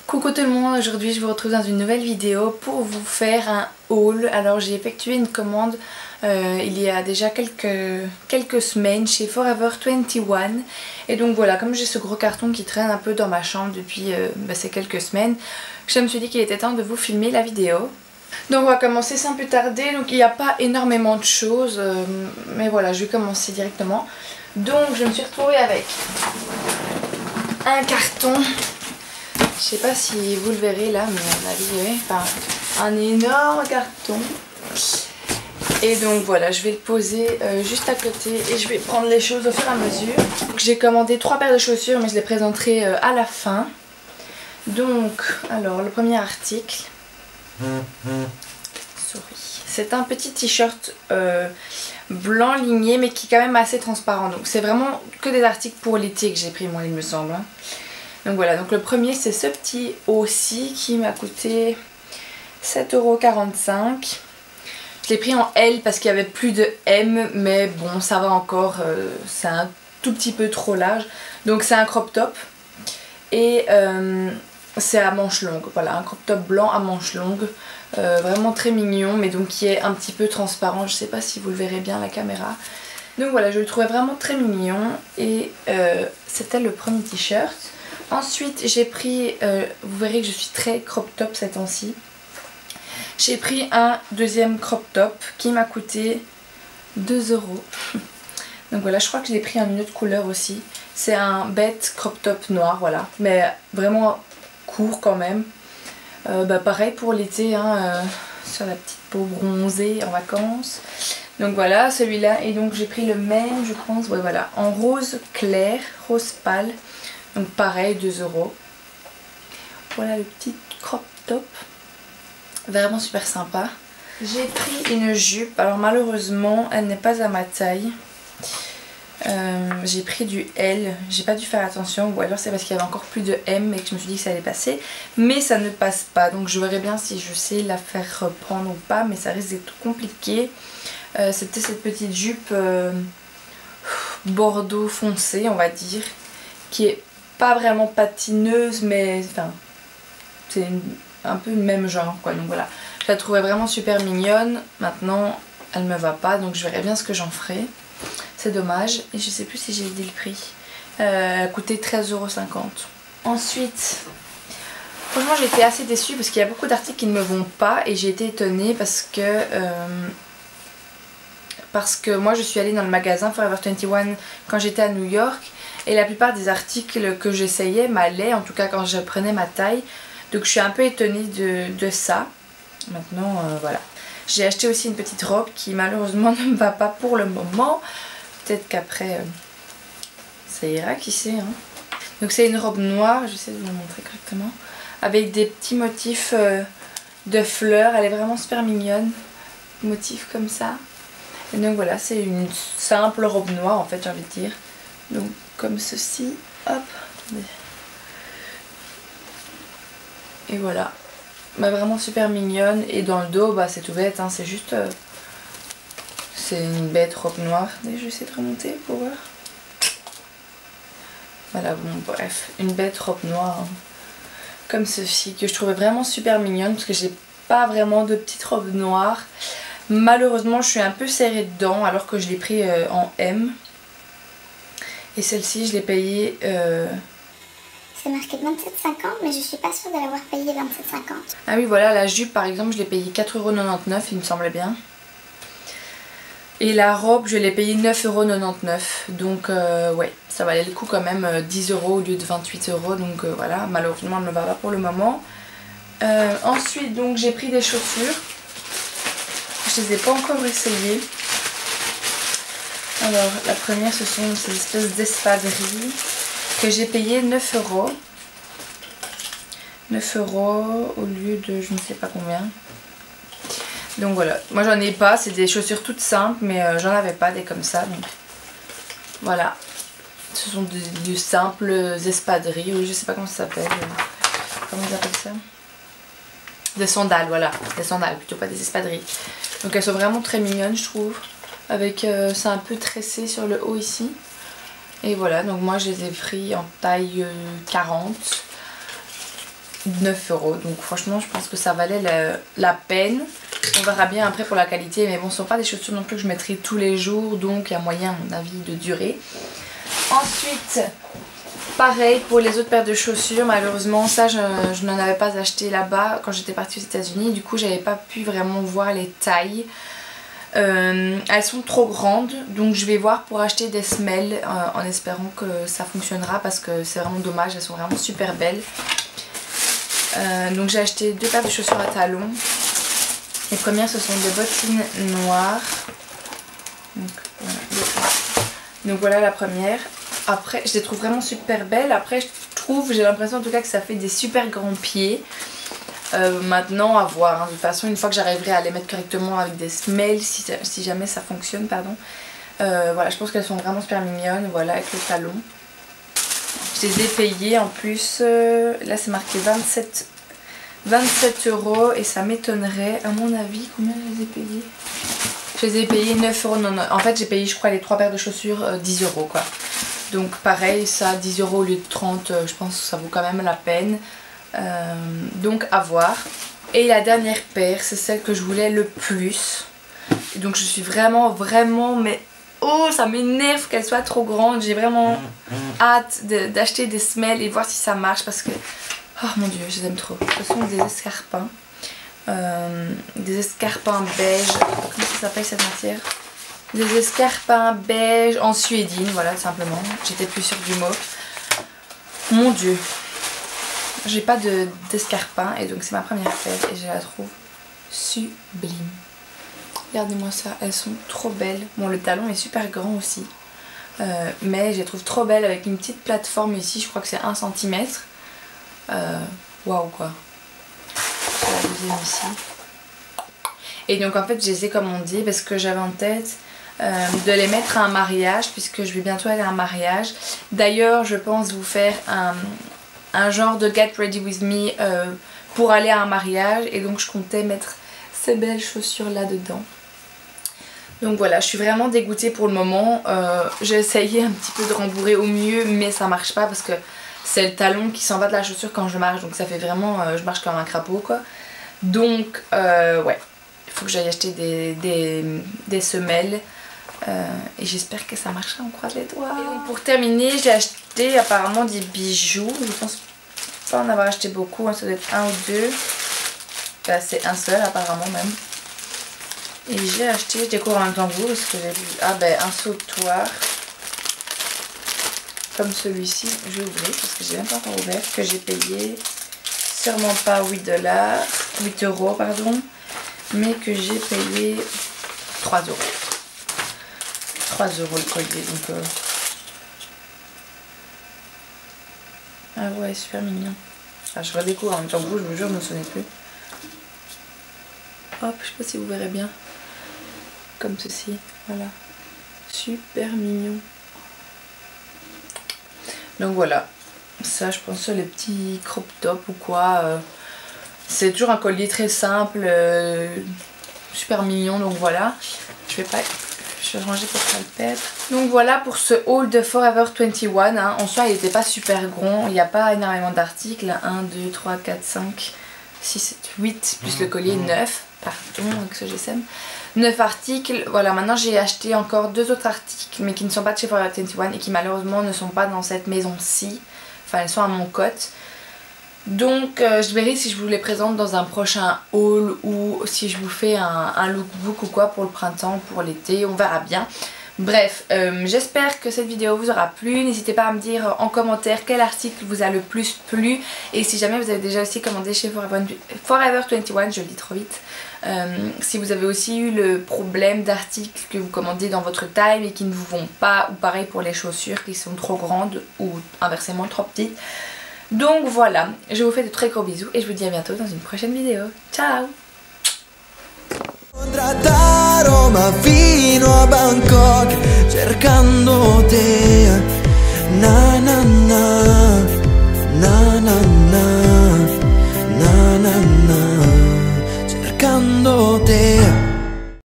Coucou tout le monde, aujourd'hui je vous retrouve dans une nouvelle vidéo pour vous faire un haul. Alors j'ai effectué une commande il y a déjà quelques semaines chez Forever 21 et donc voilà, comme j'ai ce gros carton qui traîne un peu dans ma chambre depuis ces quelques semaines, je me suis dit qu'il était temps de vous filmer la vidéo. Donc on va commencer sans plus tarder, donc il n'y a pas énormément de choses mais voilà, je vais commencer directement. Donc je me suis retrouvée avec un carton. Je sais pas si vous le verrez là, mais à mon avis, oui. Enfin, un énorme carton. Et donc voilà, je vais le poser juste à côté et je vais prendre les choses au fur et à mesure. J'ai commandé 3 paires de chaussures, mais je les présenterai à la fin. Donc, alors, le premier article. C'est un petit t-shirt blanc ligné, mais qui est quand même assez transparent. Donc c'est vraiment que des articles pour l'été que j'ai pris, moi, il me semble. Donc voilà, donc le premier c'est ce petit aussi qui m'a coûté 7,45 €. Je l'ai pris en L parce qu'il y avait plus de M, mais bon ça va encore, c'est un tout petit peu trop large. Donc c'est un crop top et c'est à manches longues, voilà, un crop top blanc à manches longues, vraiment très mignon, mais donc qui est un petit peu transparent, je sais pas si vous le verrez bien à la caméra. Donc voilà, je le trouvais vraiment très mignon et c'était le premier t-shirt. Ensuite j'ai pris, vous verrez que je suis très crop top ces temps-ci. J'ai pris un deuxième crop top qui m'a coûté 2 €. Donc voilà, je crois que je l'ai pris en une autre couleur aussi. C'est un bête crop top noir, voilà. Mais vraiment court quand même. Pareil pour l'été, hein, sur la petite peau bronzée en vacances. Donc voilà, celui-là. Et donc j'ai pris le même, je pense, ouais, voilà, en rose clair, rose pâle. Donc pareil, 2 €. Voilà le petit crop top. Vraiment super sympa. J'ai pris une jupe. Alors malheureusement, elle n'est pas à ma taille. J'ai pris du L. J'ai pas dû faire attention. Ou alors c'est parce qu'il y avait encore plus de M et que je me suis dit que ça allait passer. Mais ça ne passe pas. Donc je verrai bien si je sais la faire reprendre ou pas. Mais ça risque d'être compliqué. C'était cette petite jupe bordeaux foncé, on va dire. Qui est pas vraiment patineuse, mais enfin c'est un peu le même genre quoi. Donc voilà, je la trouvais vraiment super mignonne. Maintenant elle me va pas, donc je verrai bien ce que j'en ferai. C'est dommage. Et je sais plus si j'ai dit le prix. Elle a coûté 13,50 €. Ensuite, franchement j'ai été assez déçue parce qu'il y a beaucoup d'articles qui ne me vont pas et j'ai été étonnée parce que moi je suis allée dans le magasin Forever 21 quand j'étais à New York. Et la plupart des articles que j'essayais m'allaient, en tout cas quand je prenais ma taille. Donc je suis un peu étonnée de ça. Maintenant, voilà. J'ai acheté aussi une petite robe qui malheureusement ne me va pas pour le moment. Peut-être qu'après, ça ira, qui sait. Hein. Donc c'est une robe noire, j'essaie de vous la montrer correctement. Avec des petits motifs de fleurs. Elle est vraiment super mignonne. Motifs comme ça. Et donc voilà, c'est une simple robe noire en fait, j'ai envie de dire. Donc comme ceci, hop, et voilà, vraiment super mignonne. Et dans le dos, c'est tout bête, hein, c'est juste, c'est une bête robe noire. Et je vais essayer de remonter pour voir. Voilà, bon bref, une bête robe noire, hein, comme ceci, que je trouvais vraiment super mignonne parce que j'ai pas vraiment de petite robe noire. Malheureusement, je suis un peu serrée dedans alors que je l'ai pris en M. Et celle-ci, je l'ai payée... C'est marqué 27,50 €, mais je suis pas sûre de l'avoir payé 27,50 €. Ah oui, voilà, la jupe par exemple, je l'ai payée 4,99 €, il me semblait bien. Et la robe, je l'ai payée 9,99 €. Donc, ouais, ça valait le coup quand même, 10 € au lieu de 28 €. Donc, voilà, malheureusement, elle ne me va pas pour le moment. Ensuite, donc, j'ai pris des chaussures. Je les ai pas encore essayées. Alors la première, ce sont ces espèces d'espadrilles que j'ai payé 9 €. 9 € au lieu de je ne sais pas combien. Donc voilà, moi j'en ai pas, c'est des chaussures toutes simples, mais j'en avais pas des comme ça. Donc voilà, ce sont de simples espadrilles, ou je sais pas comment ça s'appelle. Comment ils appellent ça? Des sandales, voilà, des sandales plutôt, pas des espadrilles. Donc elles sont vraiment très mignonnes, je trouve. Avec c'est un peu tressé sur le haut ici. Et voilà, donc moi je les ai pris en taille 40. 9 €. Donc franchement je pense que ça valait la peine. On verra bien après pour la qualité, mais bon ce sont pas des chaussures non plus que je mettrai tous les jours, donc il y a moyen à mon avis de durer. Ensuite pareil pour les autres paires de chaussures, malheureusement ça je n'en avais pas acheté là-bas quand j'étais partie aux États-Unis, du coup j'avais pas pu vraiment voir les tailles. Elles sont trop grandes, donc je vais voir pour acheter des semelles en espérant que ça fonctionnera parce que c'est vraiment dommage, elles sont vraiment super belles. Donc j'ai acheté 2 paires de chaussures à talons. Les premières ce sont des bottines noires. Donc voilà la première. Après je les trouve vraiment super belles. Après j'ai l'impression en tout cas que ça fait des super grands pieds. Maintenant à voir, hein. De toute façon une fois que j'arriverai à les mettre correctement avec des semelles, si jamais ça fonctionne, pardon. Voilà, je pense qu'elles sont vraiment super mignonnes, voilà, avec le talon. Je les ai payées en plus, là c'est marqué 27 € et ça m'étonnerait, à mon avis, combien je les ai payées? Je les ai payées 9 €, non, en fait j'ai payé je crois les 3 paires de chaussures 10 € quoi. Donc pareil, ça 10 € au lieu de 30, je pense que ça vaut quand même la peine. Donc à voir. Et la dernière paire c'est celle que je voulais le plus, et donc je suis vraiment mais oh ça m'énerve qu'elle soit trop grande. J'ai vraiment hâte d'acheter des semelles et voir si ça marche parce que oh mon dieu je les aime trop. Ce sont des escarpins beige, comment ça s'appelle cette matière? Des escarpins beige en suédine, voilà tout simplement. J'étais plus sûre du mot. Mon dieu, j'ai pas d'escarpins et donc c'est ma première paire et je la trouve sublime. Regardez-moi ça, elles sont trop belles. Bon le talon est super grand aussi, mais je les trouve trop belles avec une petite plateforme ici, je crois que c'est 1 cm. Waouh quoi. C'est la deuxième ici. Et donc en fait je les ai commandées parce que j'avais en tête de les mettre à un mariage, puisque je vais bientôt aller à un mariage. D'ailleurs je pense vous faire un genre de get ready with me pour aller à un mariage, et donc je comptais mettre ces belles chaussures là dedans. Donc voilà, je suis vraiment dégoûtée pour le moment. J'ai essayé un petit peu de rembourrer au mieux, mais ça marche pas parce que c'est le talon qui s'en va de la chaussure quand je marche, donc ça fait vraiment je marche comme un crapaud quoi. Donc ouais, il faut que j'aille acheter des semelles et j'espère que ça marchera, on croise les doigts. Et donc, pour terminer, j'ai acheté apparemment des bijoux. Je pense pas en avoir acheté beaucoup, hein, ça doit être 1 ou 2. Bah, c'est un seul apparemment même. Et j'ai acheté, je découvre en même temps que vous parce que j'ai vu, ah ben un sautoir comme celui-ci. Je vais ouvrir parce que j'ai même pas encore ouvert, que j'ai payé sûrement pas 8 € pardon, mais que j'ai payé 3 €. 3 € le collier, donc ah ouais, super mignon. Ah, je redécouvre en même temps que vous, je vous jure, je ne me souvenais plus. Hop, je sais pas si vous verrez bien. Comme ceci, voilà. Super mignon. Donc voilà. Ça, je pense, les petits crop top ou quoi. C'est toujours un collier très simple, super mignon, donc voilà. Je vais ranger pour pas le perdre. Donc voilà pour ce haul de Forever 21. Hein. En soi, il n'était pas super grand. Il n'y a pas énormément d'articles. 1, 2, 3, 4, 5, 6, 7, 8, plus le collier 9. Pardon, avec ce GSM. 9 articles. Voilà, maintenant j'ai acheté encore 2 autres articles, mais qui ne sont pas de chez Forever 21 et qui malheureusement ne sont pas dans cette maison-ci. Enfin, elles sont à mon cote. Donc je verrai si je vous les présente dans un prochain haul ou si je vous fais un lookbook ou quoi pour le printemps, pour l'été, on verra bien. Bref, j'espère que cette vidéo vous aura plu. N'hésitez pas à me dire en commentaire quel article vous a le plus plu. Et si jamais vous avez déjà aussi commandé chez Forever 21, je le dis trop vite. Si vous avez aussi eu le problème d'articles que vous commandez dans votre taille et qui ne vous vont pas, ou pareil pour les chaussures qui sont trop grandes ou inversement trop petites. Donc voilà, je vous fais de très gros bisous et je vous dis à bientôt dans une prochaine vidéo. Ciao! Da Roma fino a Bangkok cercando te, na na na.